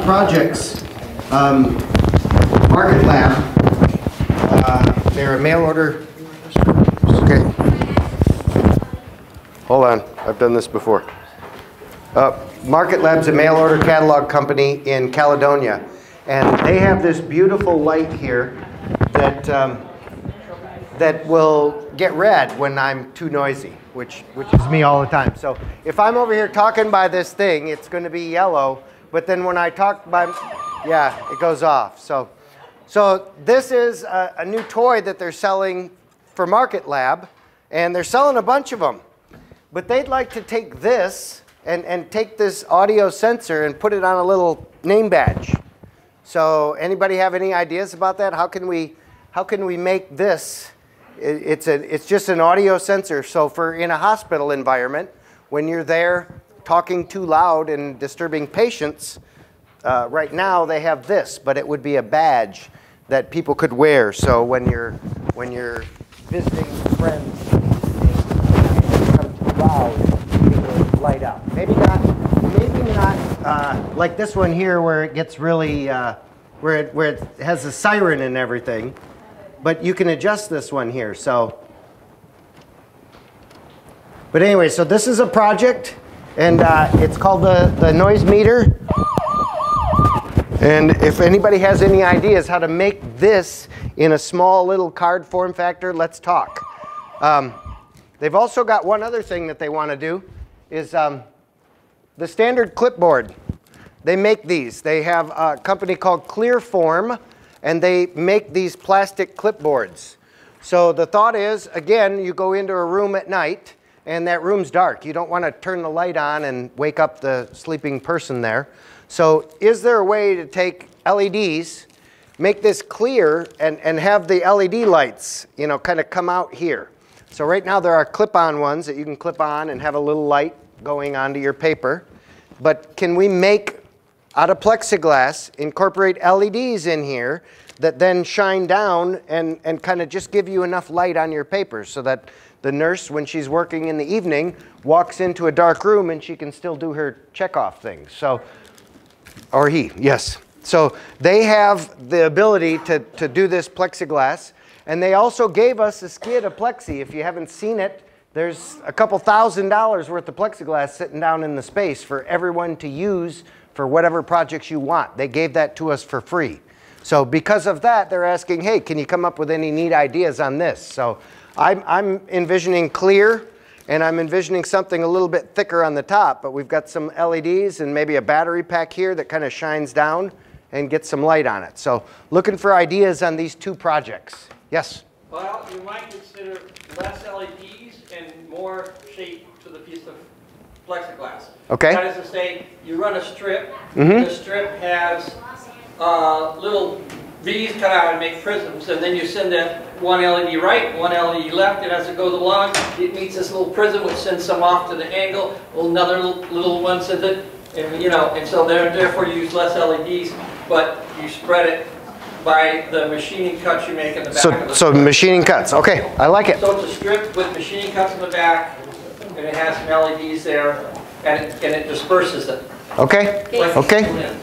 projects. Market Lab. They're a mail order. Okay. Hold on. I've done this before. Market Lab's a mail order catalog company in Caledonia. And they have this beautiful light here that, that will get red when I'm too noisy, which is me all the time. So if I'm over here talking by this thing, it's going to be yellow. But then when I talk by, yeah, it goes off. So this is a new toy that they're selling for Market Lab. And they're selling a bunch of them. But they'd like to take this and take this audio sensor and put it on a little name badge. So anybody have any ideas about that? How can we make this? It's just an audio sensor. So for in a hospital environment, when you're there talking too loud and disturbing patients, right now they have this, but it would be a badge that people could wear. So when you're visiting friends and you become too loud, it will light up. Maybe not like this one here where it gets really where it has a siren and everything. But you can adjust this one here. So, but anyway, so this is a project, and it's called the noise meter. And if anybody has any ideas how to make this in a small little card form factor, let's talk. They've also got one other thing that they want to do is the standard clipboard. They make these. They have a company called Clearform, and they make these plastic clipboards. So the thought is, again, you go into a room at night, and that room's dark. You don't want to turn the light on and wake up the sleeping person there. So is there a way to take LEDs, make this clear, and have the LED lights, you know, kind of come out here? So right now there are clip-on ones that you can clip on and have a little light going onto your paper. But can we make, out of plexiglass, incorporate LEDs in here that then shine down and kind of just give you enough light on your paper so that the nurse, when she's working in the evening, walks into a dark room and she can still do her checkoff things. So, or he, yes. So they have the ability to do this plexiglass. And they also gave us a skid of plexi. If you haven't seen it, there's a couple $1,000s worth of plexiglass sitting down in the space for everyone to use for whatever projects you want. They gave that to us for free. So because of that, they're asking, hey, can you come up with any neat ideas on this? So I'm envisioning clear, and I'm envisioning something a little bit thicker on the top, but we've got some LEDs and maybe a battery pack here that kind of shines down and gets some light on it. So looking for ideas on these two projects. Yes? Well, you might consider less LEDs and more shape to the piece of plexiglass. Okay. That is to say, you run a strip. Mm-hmm. The strip has little V's cut out and make prisms, and then you send that one LED right, one LED left, and as it goes along, it meets this little prism, which sends some off to the angle. Another little one sends it, and you know, and so therefore you use less LEDs, but you spread it by the machining cuts you make in the back of the So machining cuts, okay, I like it. So it's a strip with machining cuts in the back, and it has some LEDs there, and it disperses it. Okay, Like okay.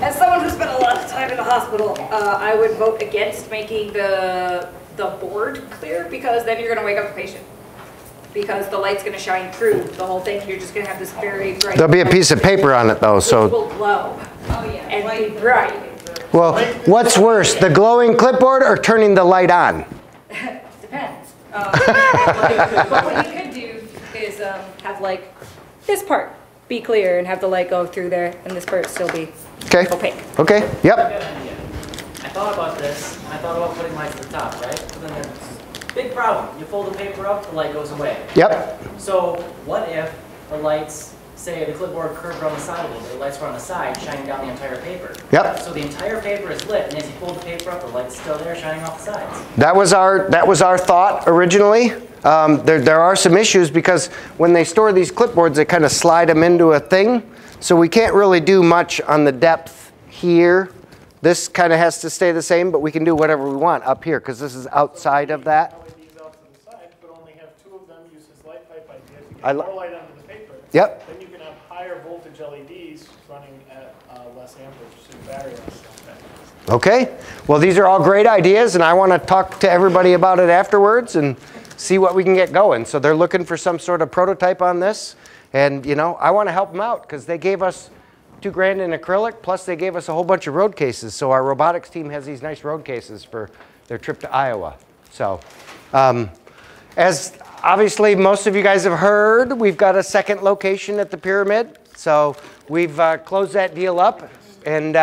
As someone who spent a lot of time in the hospital, I would vote against making the board clear, because then you're going to wake up the patient. Because the light's going to shine through the whole thing. You're just going to have this very bright. There'll be a piece of paper on it though, so. It will glow. Oh yeah. And be bright. Well, what's worse, the glowing clipboard or turning the light on? Depends. But what you could do is have like this part be clear and have the light go through there, and this part still be opaque. Okay, yep. I thought about this. I thought about putting lights at the top, right? But then there's a big problem. You fold the paper up, the light goes away. Yep. So what if the lights, say the clipboard curved around the side a little bit, the lights were on the side, shining down the entire paper. Yep. So the entire paper is lit, and as you fold the paper up, the light's still there, shining off the sides. That was our thought originally. There are some issues because when they store these clipboards, they kind of slide them into a thing. So we can't really do much on the depth here. This kind of has to stay the same, but we can do whatever we want up here because this is outside of that. LEDs out to the side, but only have two of them. Use this light pipe idea to get more light onto the paper. Yep. Then you can have higher voltage LEDs running at less amperage, so the battery lasts not that. Okay, well, these are all great ideas, and I want to talk to everybody about it afterwards and see what we can get going. So they're looking for some sort of prototype on this, and you know, I want to help them out because they gave us $2,000 in acrylic, plus they gave us a whole bunch of road cases. So our robotics team has these nice road cases for their trip to Iowa. So as obviously most of you guys have heard, we've got a second location at the Pyramid. So we've closed that deal up, and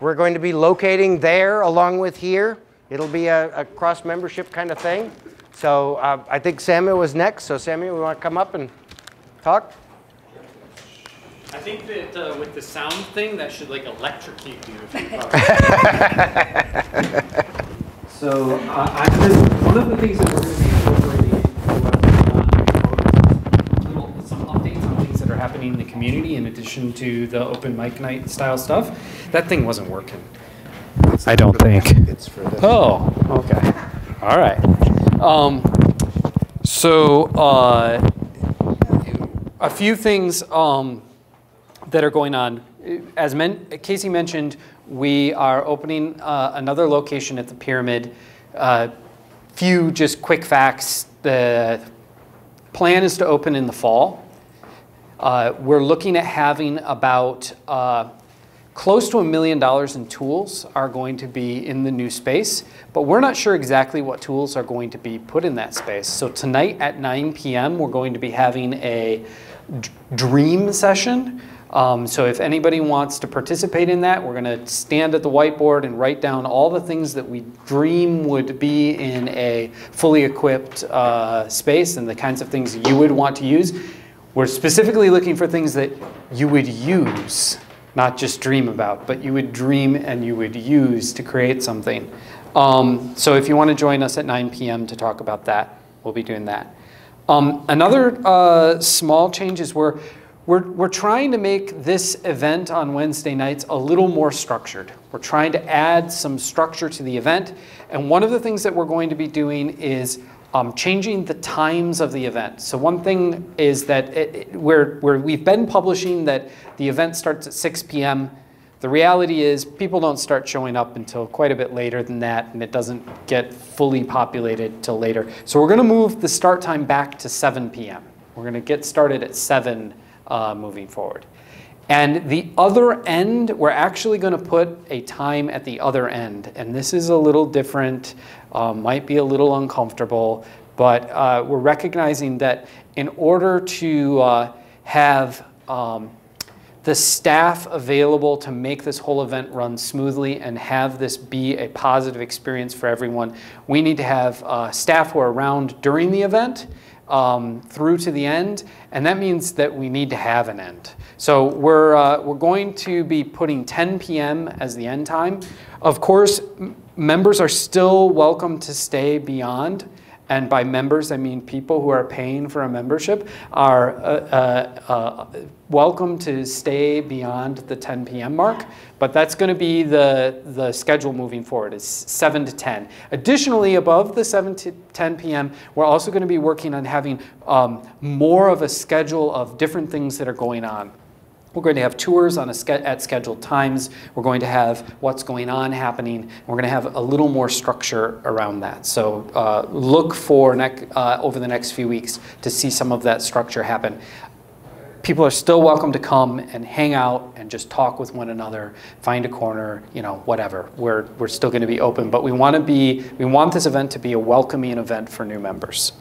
we're going to be locating there along with here. It'll be a cross-membership kind of thing. So I think Samuel was next. So Samuel, we want to come up and talk? I think that with the sound thing, that should like electrocute you if you So one of the things that we're going to be incorporating into some updates on things that are happening in the community in addition to the open mic night style stuff. That thing wasn't working. I don't think. It's for this. Oh, okay. All right. A few things that are going on. As Casey mentioned, we are opening another location at the Pyramid. Few just quick facts. The plan is to open in the fall. We're looking at having about close to $1 million in tools are going to be in the new space, but we're not sure exactly what tools are going to be put in that space. So tonight at 9 p.m. we're going to be having a dream session. So if anybody wants to participate in that, we're going to stand at the whiteboard and write down all the things that we dream would be in a fully equipped space and the kinds of things you would want to use. We're specifically looking for things that you would use, not just dream about, but you would dream and you would use to create something. So if you want to join us at 9 p.m. to talk about that, we'll be doing that. Another small change is we're trying to make this event on Wednesday nights a little more structured. We're trying to add some structure to the event. And one of the things that we're going to be doing is changing the times of the event. So one thing is that we've been publishing that the event starts at 6 p.m. The reality is people don't start showing up until quite a bit later than that, and it doesn't get fully populated till later. So we're going to move the start time back to 7 p.m. We're going to get started at 7 moving forward. And the other end, we're actually going to put a time at the other end. And this is a little different, might be a little uncomfortable, but we're recognizing that in order to have the staff available to make this whole event run smoothly and have this be a positive experience for everyone, we need to have staff who are around during the event through to the end, and that means that we need to have an end. So we're going to be putting 10 p.m. as the end time. Of course, members are still welcome to stay beyond, and by members I mean people who are paying for a membership are welcome to stay beyond the 10 p.m. mark, but that's going to be the schedule moving forward, is 7 to 10. Additionally, above the 7 to 10 p.m., we're also going to be working on having more of a schedule of different things that are going on. We're going to have tours on at scheduled times. We're going to have what's going on happening. We're going to have a little more structure around that. So look for over the next few weeks to see some of that structure happen. People are still welcome to come and hang out and just talk with one another, find a corner, you know, whatever. We're still going to be open, but we want this event to be a welcoming event for new members.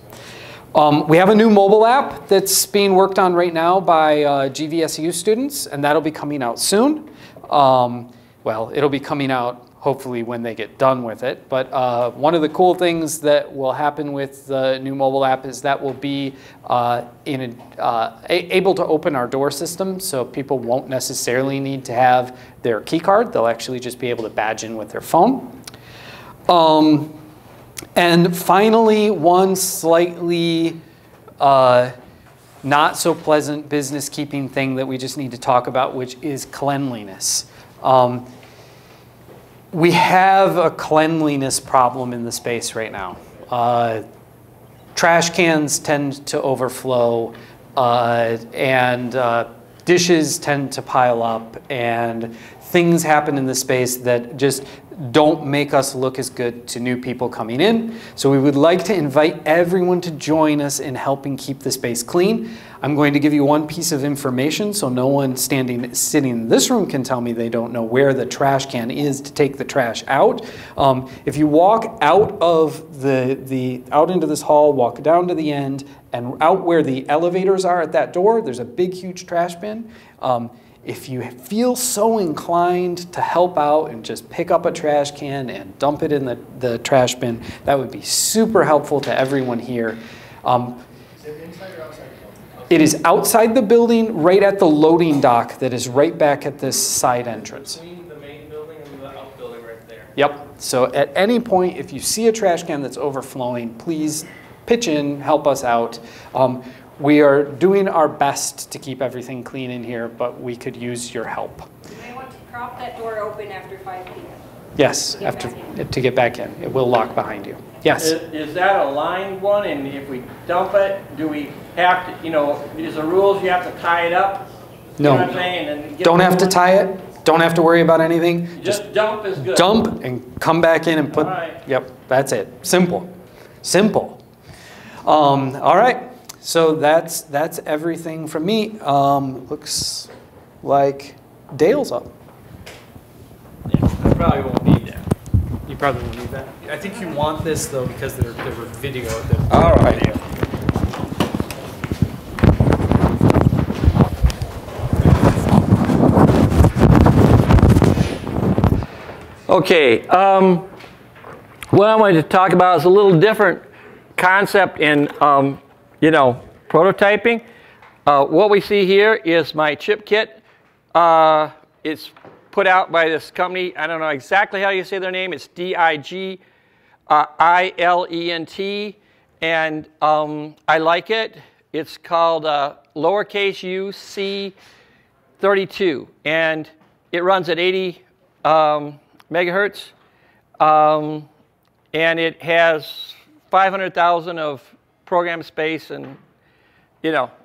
We have a new mobile app that's being worked on right now by GVSU students, and that'll be coming out soon. Well, it'll be coming out hopefully when they get done with it. But one of the cool things that will happen with the new mobile app is that we'll be able to open our door system, so people won't necessarily need to have their key card. They'll actually just be able to badge in with their phone. And finally, one slightly not so pleasant business keeping thing that we just need to talk about, which is cleanliness. We have a cleanliness problem in the space right now. Trash cans tend to overflow, and dishes tend to pile up, and things happen in the space that just don't make us look as good to new people coming in. So we would like to invite everyone to join us in helping keep the space clean. I'm going to give you one piece of information so no one sitting in this room can tell me they don't know where the trash can is to take the trash out. If you walk out of out into this hall, walk down to the end, and out where the elevators are at that door, there's a big, huge trash bin. If you feel so inclined to help out and just pick up a trash can and dump it in the trash bin, that would be super helpful to everyone here. Is it inside or outside? It is outside the building, right at the loading dock that is right back at this side entrance. Between the main building and the outbuilding right there. Yep. So at any point, if you see a trash can that's overflowing, please pitch in, help us out. We are doing our best to keep everything clean in here, but we could use your help. You may want to prop that door open after 5 p.m. Yes, to get back in. It will lock behind you. Yes? Is that a lined one, and if we dump it, do we have to, is the rules you have to tie it up? No. You know what I'm saying? And Don't have to tie it. Don't have to worry about anything. Just dump is good. Dump and come back in and put, All right. Yep, that's it. Simple. Simple. All right. So that's everything from me. Looks like Dale's up. Yeah, I probably won't need that. You probably won't need that. I think you want this though because there were video. All right. Okay, what I wanted to talk about is a little different concept in, prototyping. What we see here is my chip kit. It's put out by this company. I don't know exactly how you say their name. It's DIGILENT, and I like it. It's called lowercase u C32, and it runs at 80 megahertz, and it has 500,000 of program space and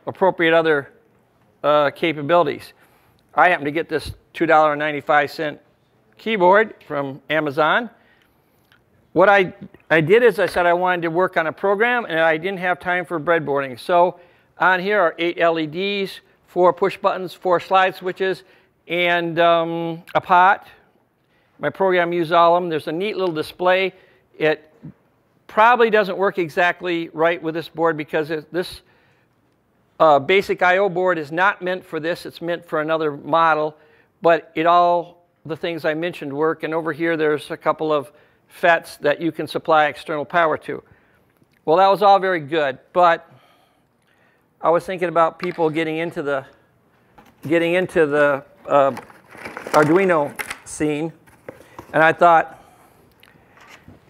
appropriate other capabilities. I happen to get this $2.95 keyboard from Amazon. What I did is I said I wanted to work on a program and I didn't have time for breadboarding. So on here are 8 LEDs, 4 push buttons, 4 slide switches, and a pot. My program uses all of them. There's a neat little display. It probably doesn't work exactly right with this board because this basic I/O board is not meant for this. It's meant for another model, but all the things I mentioned work. And over here, there's a couple of FETs that you can supply external power to. Well, that was all very good, but I was thinking about people getting into the Arduino scene, and I thought,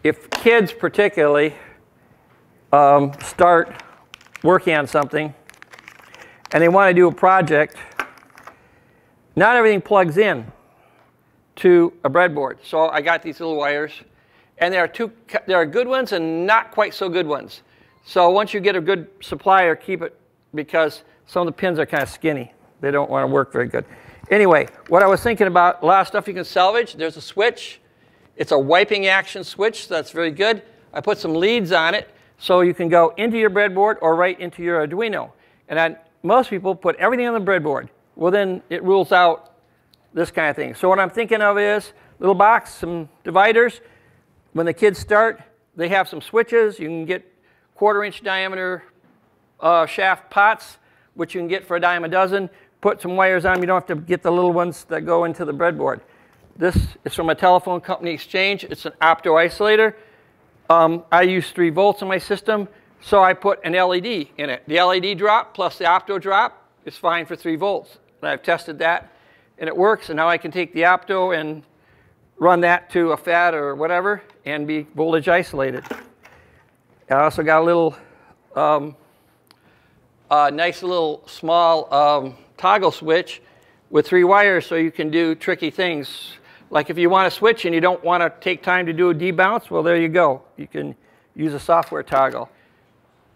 if kids particularly start working on something and they want to do a project, not everything plugs in to a breadboard. So I got these little wires, and there are good ones and not quite so good ones. So once you get a good supplier, keep it, because some of the pins are kind of skinny. They don't want to work very good. Anyway, what I was thinking about, a lot of stuff you can salvage. There's a switch. It's a wiping action switch, so that's very good. I put some leads on it so you can go into your breadboard or right into your Arduino. And most people put everything on the breadboard. Well, then it rules out this kind of thing. So what I'm thinking of is a little box, some dividers. When the kids start, they have some switches. You can get 1/4-inch diameter shaft pots, which you can get for a dime a dozen. Put some wires on them. You don't have to get the little ones that go into the breadboard. This is from a telephone company exchange. It's an opto isolator. I use 3 volts in my system, so I put an LED in it. The LED drop plus the opto drop is fine for 3 volts. And I've tested that, and it works. And now I can take the opto and run that to a FAT or whatever and be voltage isolated. I also got a little nice little small toggle switch with 3 wires, so you can do tricky things. Like if you want to switch and you don't want to take time to do a debounce, well, there you go. You can use a software toggle.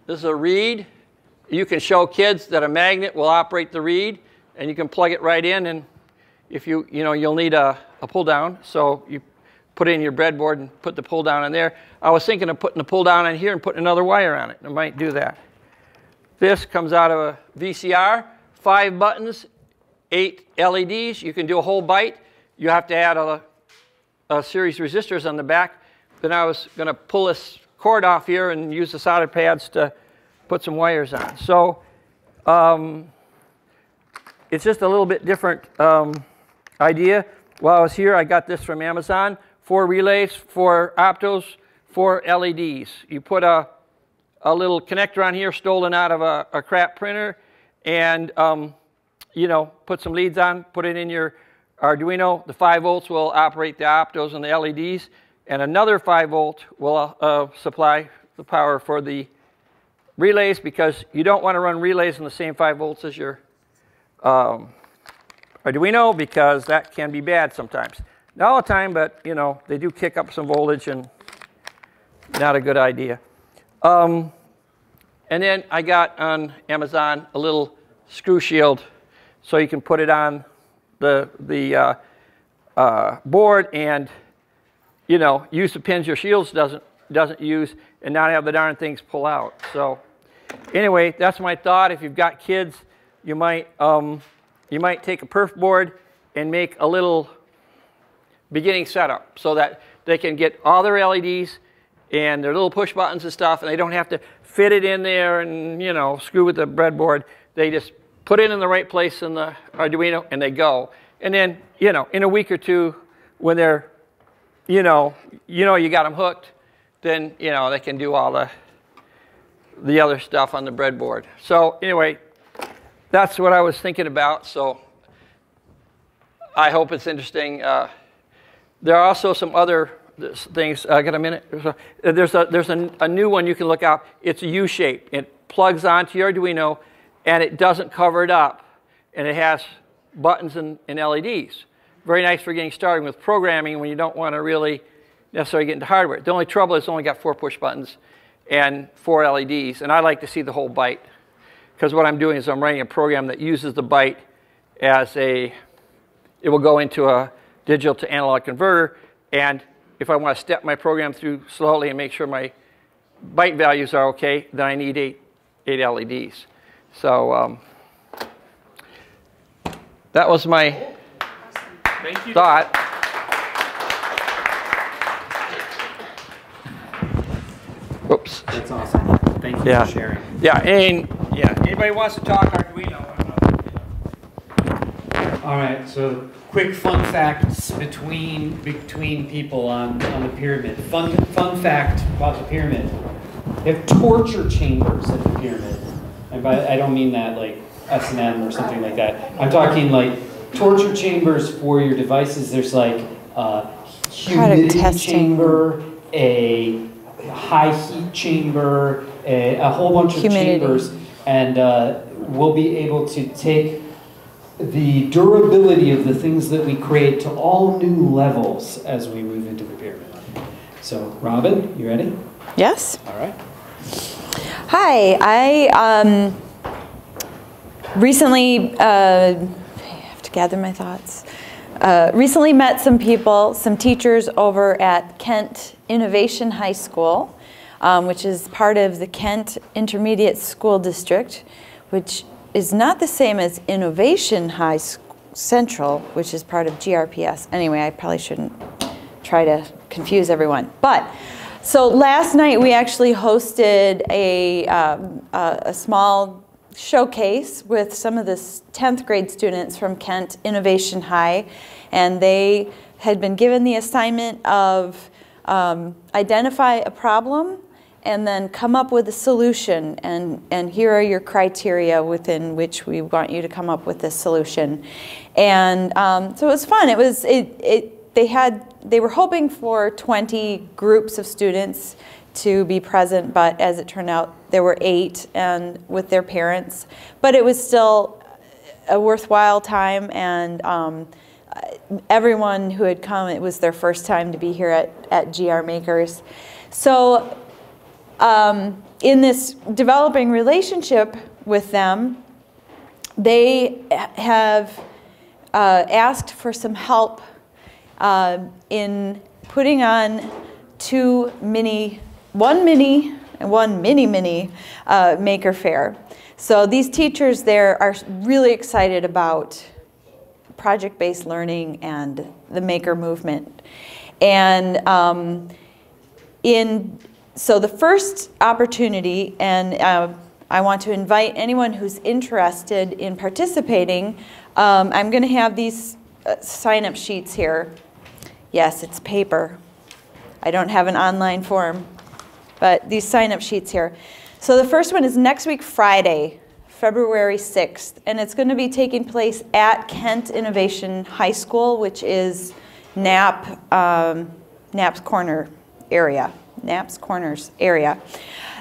This is a reed. You can show kids that a magnet will operate the reed, and you can plug it right in, and if you'll need a pull down. So you put it in your breadboard and put the pull down in there. I was thinking of putting the pull down on here and putting another wire on it. I might do that. This comes out of a VCR, 5 buttons, 8 LEDs. You can do a whole byte. You have to add a series of resistors on the back. Then I was going to pull this cord off here and use the solder pads to put some wires on. So it's just a little bit different idea. While I was here, I got this from Amazon. 4 relays, 4 optos, 4 LEDs. You put a little connector on here stolen out of a crap printer, and put some leads on, put it in your Arduino. The 5 volts will operate the optos and the LEDs, and another 5 volt will supply the power for the relays, because you don't want to run relays in the same 5 volts as your Arduino, because that can be bad sometimes. Not all the time, but they do kick up some voltage, and not a good idea. And then I got on Amazon a little screw shield, so you can put it on the board and use the pins your shields doesn't use, and not have the darn things pull out. So anyway, that's my thought. If you've got kids, you might take a perf board and make a little beginning setup so that they can get all their LEDs and their little push buttons and stuff, and they don't have to fit it in there and screw with the breadboard. They just put it in the right place in the Arduino and they go. And then in a week or two, when they're you got them hooked, then they can do all the other stuff on the breadboard. So anyway, that's what I was thinking about. So I hope it's interesting. There are also some other things. I got a minute? There's a new one you can look out. It's a U-shape. It plugs onto your Arduino, and it doesn't cover it up, and it has buttons and LEDs. Very nice for getting started with programming when you don't want to really necessarily get into hardware. The only trouble is it's only got 4 push buttons and 4 LEDs, and I like to see the whole byte, because what I'm doing is I'm writing a program that uses the byte as it will go into a digital to analog converter, and if I want to step my program through slowly and make sure my byte values are okay, then I need 8 LEDs. So that was my thought. Whoops. That's awesome. Thank you for sharing. Yeah, and anybody wants to talk Arduino? All right, so quick fun facts between people on the pyramid. Fun fact about the pyramid. They have torture chambers at the pyramid. And I don't mean that like S&M or something like that. I'm talking like torture chambers for your devices. There's like a humidity chamber, a high heat chamber, a whole bunch of chambers, and we'll be able to take the durability of the things that we create to all new levels as we move into the pyramid. So, Robyn, you ready? Yes. All right. Hi, I recently, I have to gather my thoughts. Recently met some people, some teachers over at Kent Innovation High School, which is part of the Kent Intermediate School District, which is not the same as Innovation High Central, which is part of GRPS. Anyway, I probably shouldn't try to confuse everyone. But, so last night we actually hosted a small showcase with some of the 10th grade students from Kent Innovation High, and they had been given the assignment of identify a problem and then come up with a solution, and here are your criteria within which we want you to come up with this solution. And so it was fun. It was they were hoping for 20 groups of students to be present, but as it turned out, there were 8 and with their parents. But it was still a worthwhile time, and everyone who had come, it was their first time to be here at GRMakers. So in this developing relationship with them, they have asked for some help in putting on one mini and one mini maker fair. So these teachers there are really excited about project-based learning and the maker movement. And so the first opportunity, and I want to invite anyone who's interested in participating. I'm going to have these sign-up sheets here. Yes, it's paper. I don't have an online form, but these sign-up sheets here. So the first one is next week, Friday, February 6th, and it's going to be taking place at Kent Innovation High School, which is Knapp's Corners area.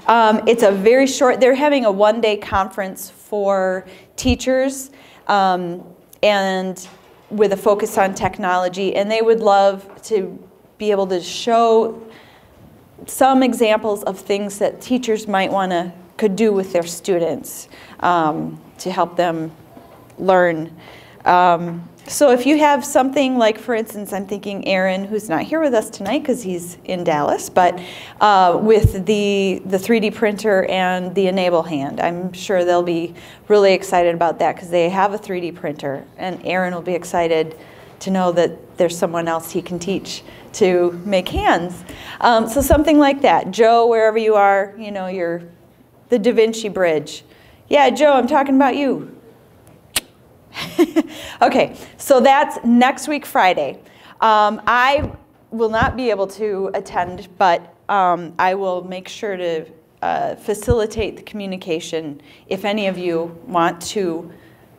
It's a very short, they're having a one-day conference for teachers and with a focus on technology, and they would love to be able to show some examples of things that teachers could do with their students to help them learn. So if you have something like, for instance, I'm thinking Aaron, who's not here with us tonight because he's in Dallas, but with the 3D printer and the Enable Hand, I'm sure they'll be really excited about that because they have a 3D printer, and Aaron will be excited to know that there's someone else he can teach to make hands. So something like that. Joe, wherever you are, you know, you're the Da Vinci Bridge. Yeah, Joe, I'm talking about you. Okay, so that's next week, Friday. I will not be able to attend, but I will make sure to facilitate the communication if any of you want to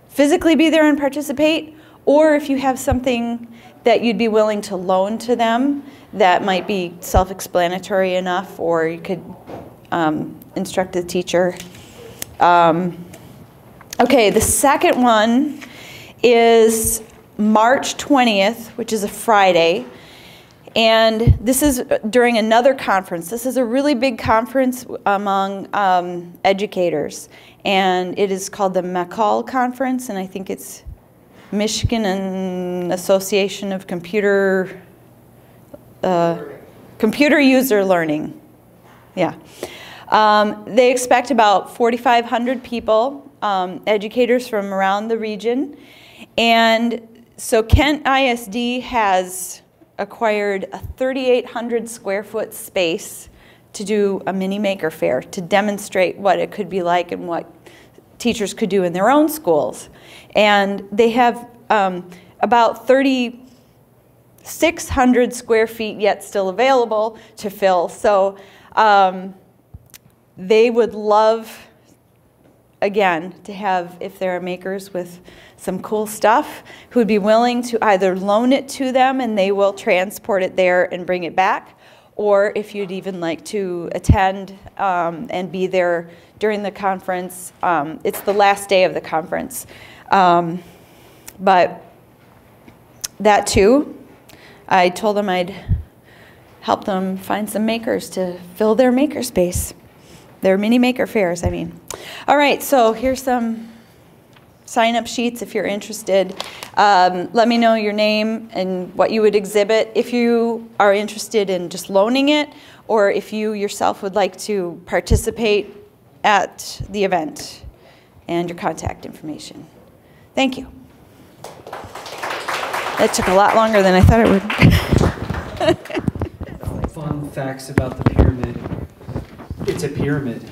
physically be there and participate, or if you have something that you'd be willing to loan to them that might be self-explanatory enough, or you could instruct the teacher. Okay, the second one is March 20th, which is a Friday, and this is during another conference. This is a really big conference among educators, and it is called the MACAL Conference, and I think it's Michigan Association of Computer User Learning. Yeah. They expect about 4,500 people, educators from around the region. And so Kent ISD has acquired a 3,800 square foot space to do a mini maker fair to demonstrate what it could be like and what teachers could do in their own schools. And they have about 3,600 square feet yet still available to fill. So they would love, again, to have, if there are makers with some cool stuff, who would be willing to either loan it to them and they will transport it there and bring it back, or if you'd even like to attend and be there during the conference. It's the last day of the conference. But that too, I told them I'd help them find some makers to fill their maker space. Their mini maker fairs, I mean. All right, so here's some sign-up sheets if you're interested. Let me know your name and what you would exhibit if you are interested in just loaning it, or if you yourself would like to participate at the event, and your contact information. Thank you. That took a lot longer than I thought it would. Fun facts about the pyramid. It's a pyramid.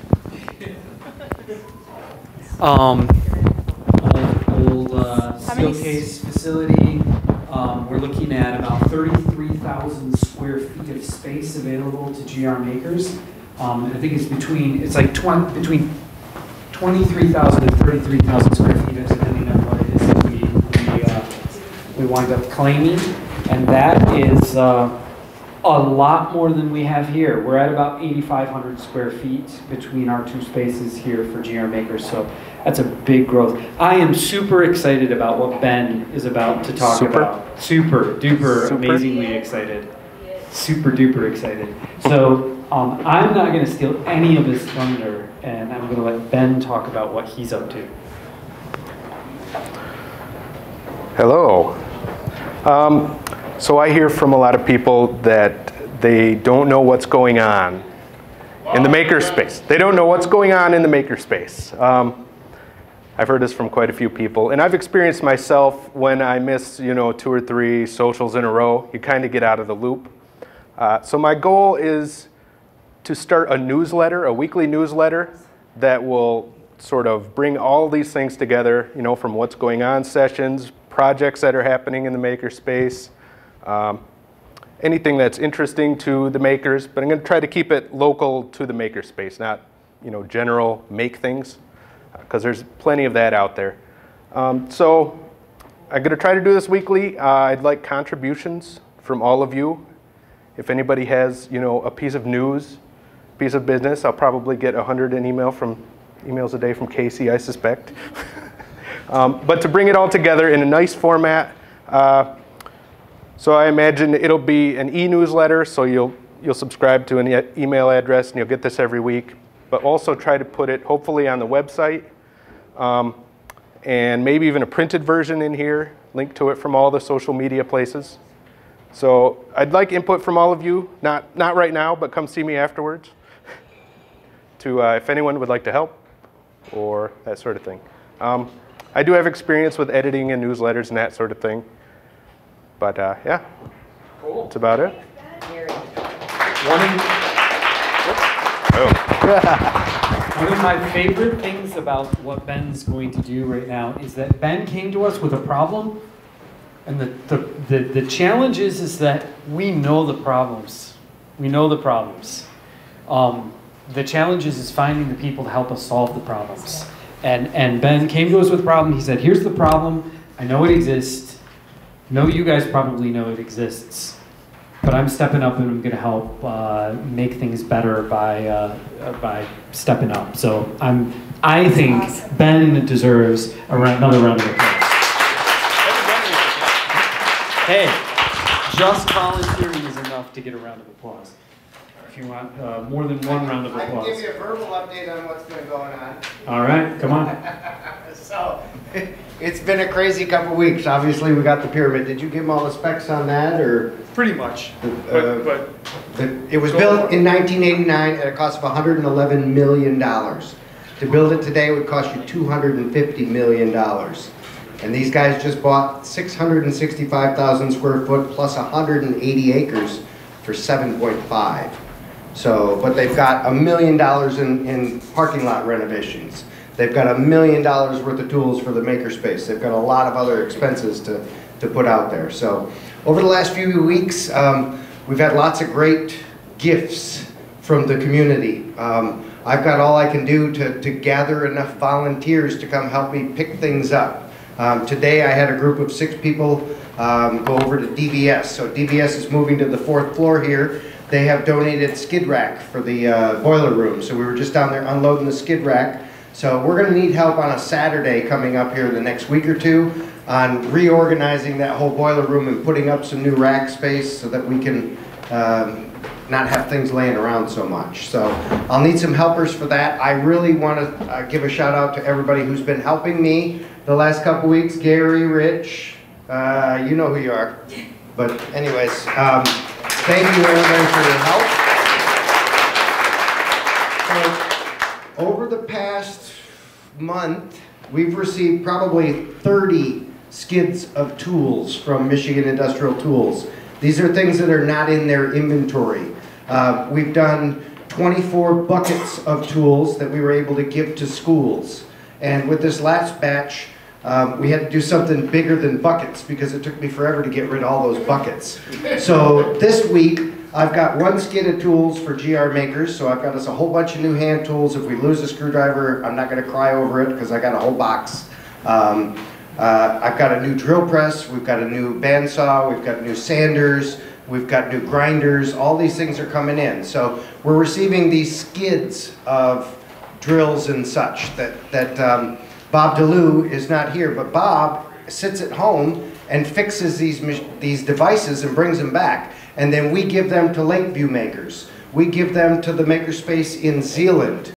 Old steel case facility. We're looking at about 33,000 square feet of space available to GRMakers. I think it's between 23,000 and 33,000 square feet, depending on what it is that we wind up claiming, and that is a lot more than we have here. We're at about 8,500 square feet between our two spaces here for GRMakers, so that's a big growth. I am super excited about what Ben is about to talk about. Super duper amazingly excited. Super duper excited. So I'm not going to steal any of his thunder, and I'm going to let Ben talk about what he's up to. Hello. So I hear from a lot of people that they don't know what's going on in the makerspace. They don't know what's going on in the makerspace. I've heard this from quite a few people, and I've experienced myself when I miss, 2 or 3 socials in a row. You kind of get out of the loop. So my goal is to start a newsletter, a weekly newsletter that will sort of bring all these things together, from what's going on sessions, projects that are happening in the makerspace, anything that's interesting to the makers, but I'm going to try to keep it local to the makerspace, not general make things, because there's plenty of that out there. So I'm going to try to do this weekly. I'd like contributions from all of you. If anybody has a piece of news, piece of business, I'll probably get 100 emails a day from Casey, I suspect. But to bring it all together in a nice format. So I imagine it'll be an e-newsletter, so you'll subscribe to an email address and you'll get this every week. But also try to put it hopefully on the website, and maybe even a printed version in here, link to it from all the social media places. So I'd like input from all of you, not right now, but come see me afterwards, to if anyone would like to help or that sort of thing. I do have experience with editing and newsletters and that sort of thing. But yeah, cool. That's about it. One of my favorite things about what Ben's going to do right now is that Ben came to us with a problem, and the challenge is that we know the problems. We know the problems. The challenge is finding the people to help us solve the problems. And Ben came to us with a problem. He said, here's the problem. I know it exists. No, you guys probably know it exists. But I'm stepping up and I'm going to help make things better by stepping up. So I think awesome. Ben deserves another round of applause. Hey, just volunteering is enough to get a round of applause. If you want more than one round of applause. I can give you a verbal update on what's been going on. All right, come on. So, it's been a crazy couple weeks. Obviously, we got the pyramid. Did you give them all the specs on that, or? Pretty much. It was built in 1989 at a cost of $111 million. To build it today would cost you $250 million. And these guys just bought 665,000 square foot plus 180 acres for 7.5. So, but they've got $1 million in parking lot renovations. They've got $1 million worth of tools for the makerspace. They've got a lot of other expenses to put out there. So, over the last few weeks, we've had lots of great gifts from the community. I've got all I can do to gather enough volunteers to come help me pick things up. Today I had a group of 6 people go over to DBS. So DBS is moving to the 4th floor here. They have donated skid rack for the boiler room. So we were just down there unloading the skid rack. So we're going to need help on a Saturday coming up here in the next week or 2 on reorganizing that whole boiler room and putting up some new rack space so that we can not have things laying around so much. So I'll need some helpers for that. I really want to give a shout out to everybody who's been helping me the last couple weeks. Gary, Rich, you know who you are. But anyways, thank you everybody for your help. So, over the past month, we've received probably 30 skids of tools from Michigan Industrial Tools. These are things that are not in their inventory. We've done 24 buckets of tools that we were able to give to schools. And with this last batch, we had to do something bigger than buckets because it took me forever to get rid of all those buckets. So this week, I've got 1 skid of tools for GRMakers. So I've got us a whole bunch of new hand tools. If we lose a screwdriver, I'm not going to cry over it because I got a whole box. I've got a new drill press, we've got a new bandsaw, we've got new sanders, we've got new grinders. All these things are coming in. So we're receiving these skids of drills and such that Bob DeLue is not here, but Bob sits at home and fixes these devices and brings them back. And then we give them to Lakeview makers. We give them to the makerspace in Zeeland.